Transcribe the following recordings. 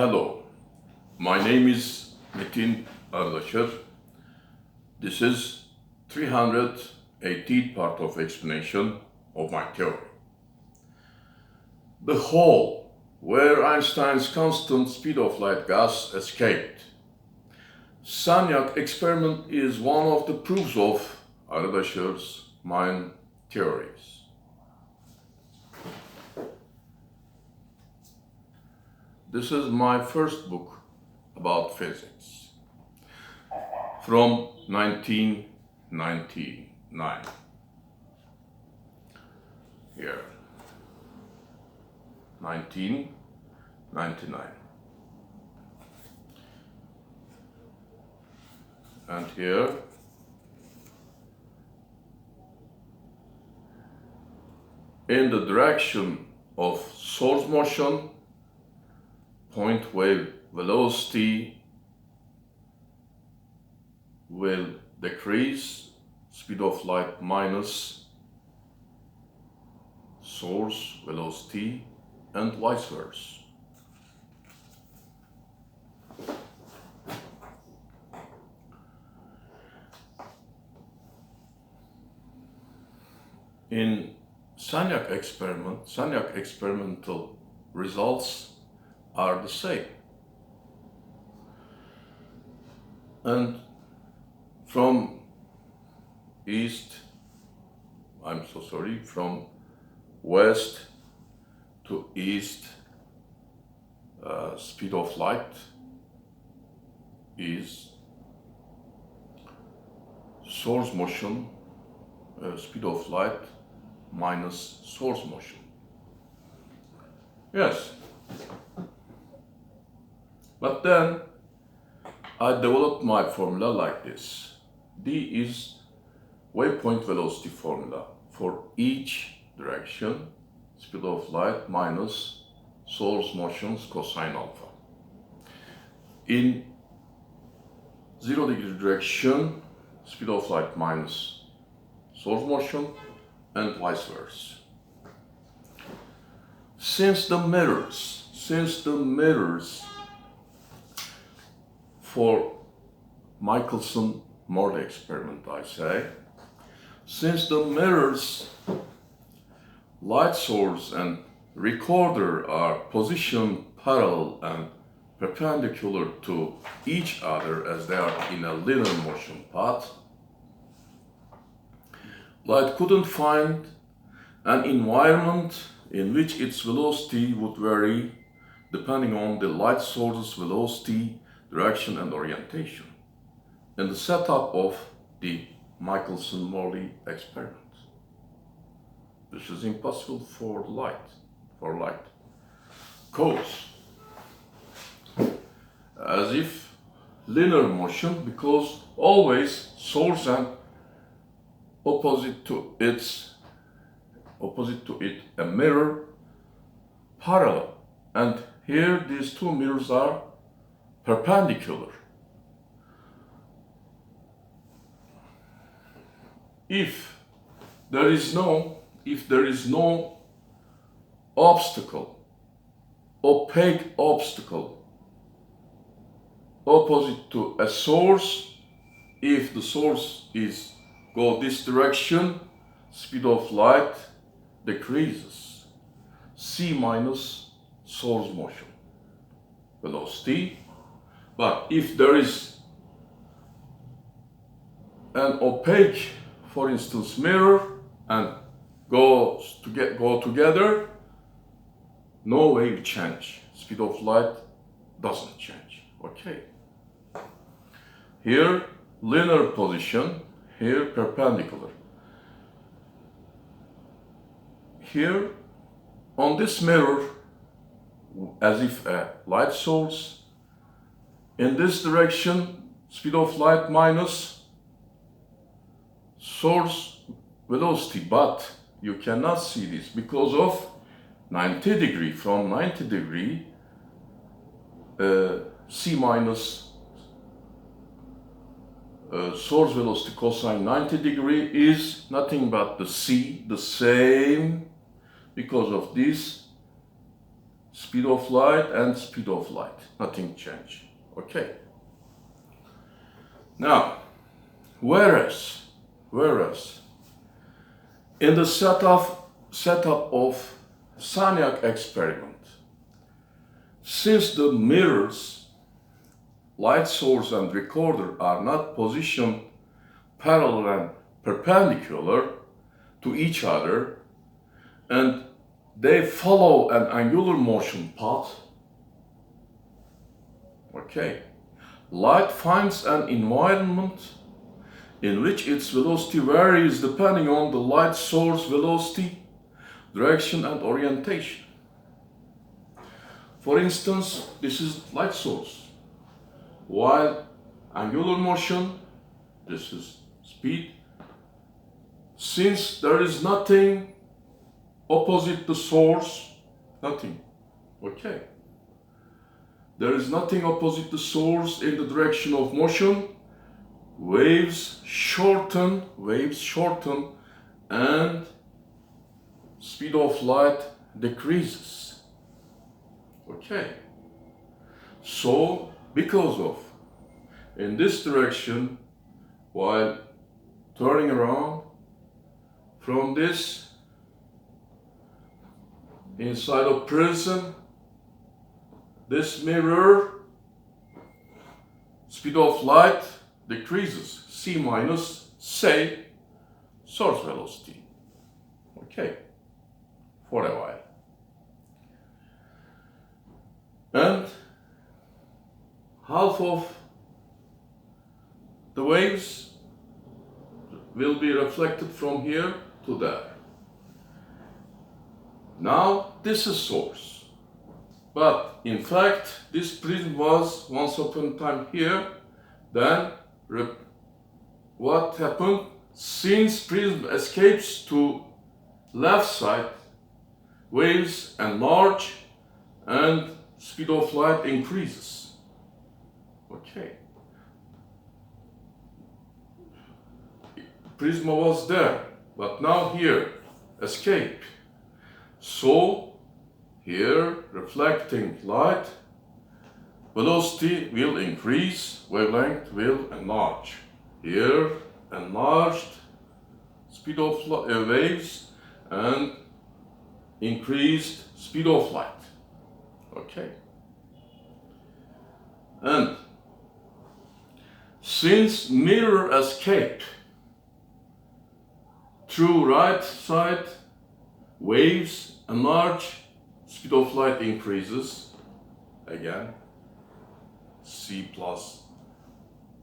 Hello, my name is METİN Arıdaşır. This is 318th part of explanation of my theory. The hole where Einstein's constant speed of light gas escaped. Sagnac experiment is one of the proofs of Arıdaşır's main theories. This is my first book about physics from 1999. Here, 1999. And here, in the direction of source motion, point wave velocity will decrease, speed of light minus source velocity, and vice versa. In Sagnac experimental results are the same. And from west to east, speed of light is source motion, speed of light minus source motion. Yes. But then I developed my formula like this. D is waypoint velocity formula for each direction, speed of light minus source motion's cosine alpha. In 0 degree direction, speed of light minus source motion, and vice versa. Since the mirrors for Michelson-Morley experiment, I say, since the mirrors, light source and recorder are positioned parallel and perpendicular to each other as they are in a linear motion path, light couldn't find an environment in which its velocity would vary depending on the light source's velocity, direction, and orientation in the setup of the Michelson-Morley experiment. This is impossible for light. Cause as if linear motion, because always source and opposite to it a mirror parallel, and here these two mirrors are perpendicular. If there is no opaque obstacle opposite to a source, if the source is go this direction, speed of light decreases, c minus source motion velocity. But if there is an opaque, for instance, mirror and go together, no wave change, speed of light doesn't change. Okay. Here linear position, here perpendicular. Here on this mirror, as if a light source, in this direction, speed of light minus source velocity, but you cannot see this because of 90 degree. From 90 degree, c minus source velocity cosine 90 degree is nothing but the c, the same, because of this speed of light and speed of light. Nothing changed. Okay. Now, whereas in the setup of Sagnac experiment, since the mirrors, light source and recorder are not positioned parallel and perpendicular to each other, and they follow an angular motion path, okay, light finds an environment in which its velocity varies depending on the light source velocity, direction, and orientation. For instance, this is light source, while angular motion, this is speed. Since there is nothing opposite the source, nothing, okay? There is nothing opposite the source in the direction of motion, waves shorten, and speed of light decreases, okay? So, because of, in this direction, while turning around from this inside of prism, this mirror, speed of light decreases, c minus, say, source velocity, okay, for a while. And half of the waves will be reflected from here to there. Now, this is source. But in fact, this prism was once upon a time here. Then what happened? Since prism escapes to left side, waves enlarge and speed of light increases. Okay. Prisma was there, but now here, escape. So, here, reflecting light, velocity will increase, wavelength will enlarge. Here, enlarged speed of waves and increased speed of light. Okay. And since mirror escape through right side, waves enlarge, speed of light increases, again, c plus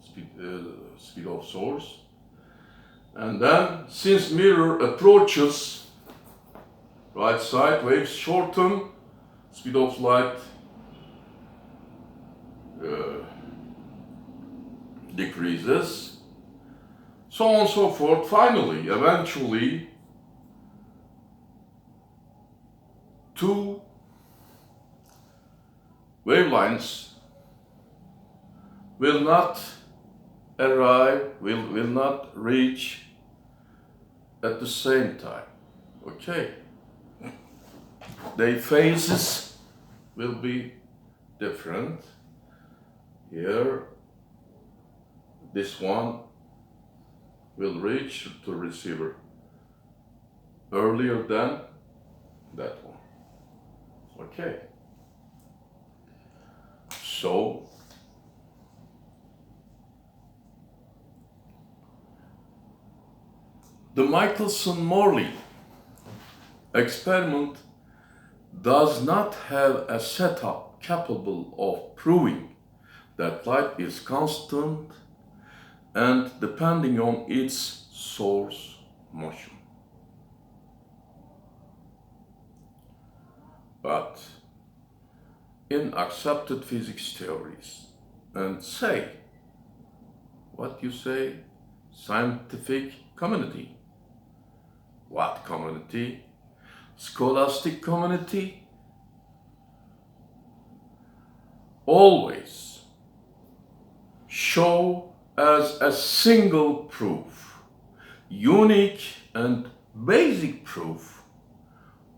speed of source. And then, since mirror approaches right side, waves shorten, speed of light decreases, so on and so forth. Finally, eventually, two wavelengths will not arrive, will not reach at the same time, okay? Their phases will be different. Here, this one will reach to receiver earlier than that one. Okay. So, the Michelson-Morley experiment does not have a setup capable of proving that light is constant and depending on its source motion. But in accepted physics theories, and say, what you say, scientific community. What community? Scholastic community. Always show as a single proof, unique and basic proof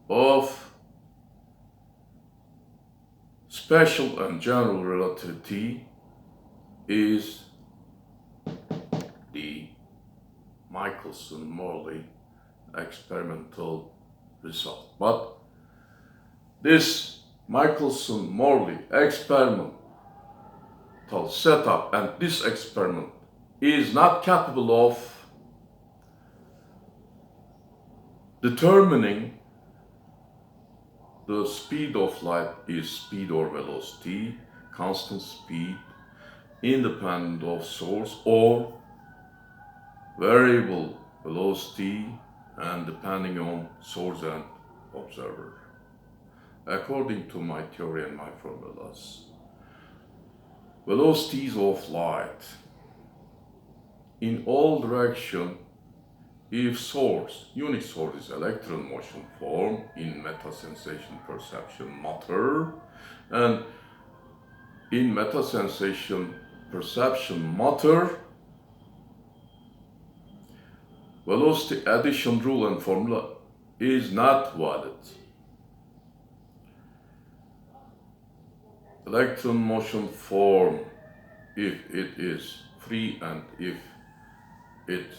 of special and general relativity is the Michelson-Morley experimental result. But this Michelson-Morley experimental setup and this experiment is not capable of determining the speed of light is speed or velocity, constant speed, independent of source, or variable velocity and depending on source and observer. According to my theory and my formulas, velocities of light in all directions if source, unit source is electron motion form in meta-sensation perception matter, and in meta-sensation perception matter, velocity addition rule and formula is not valid. Electron motion form, if it is free and if it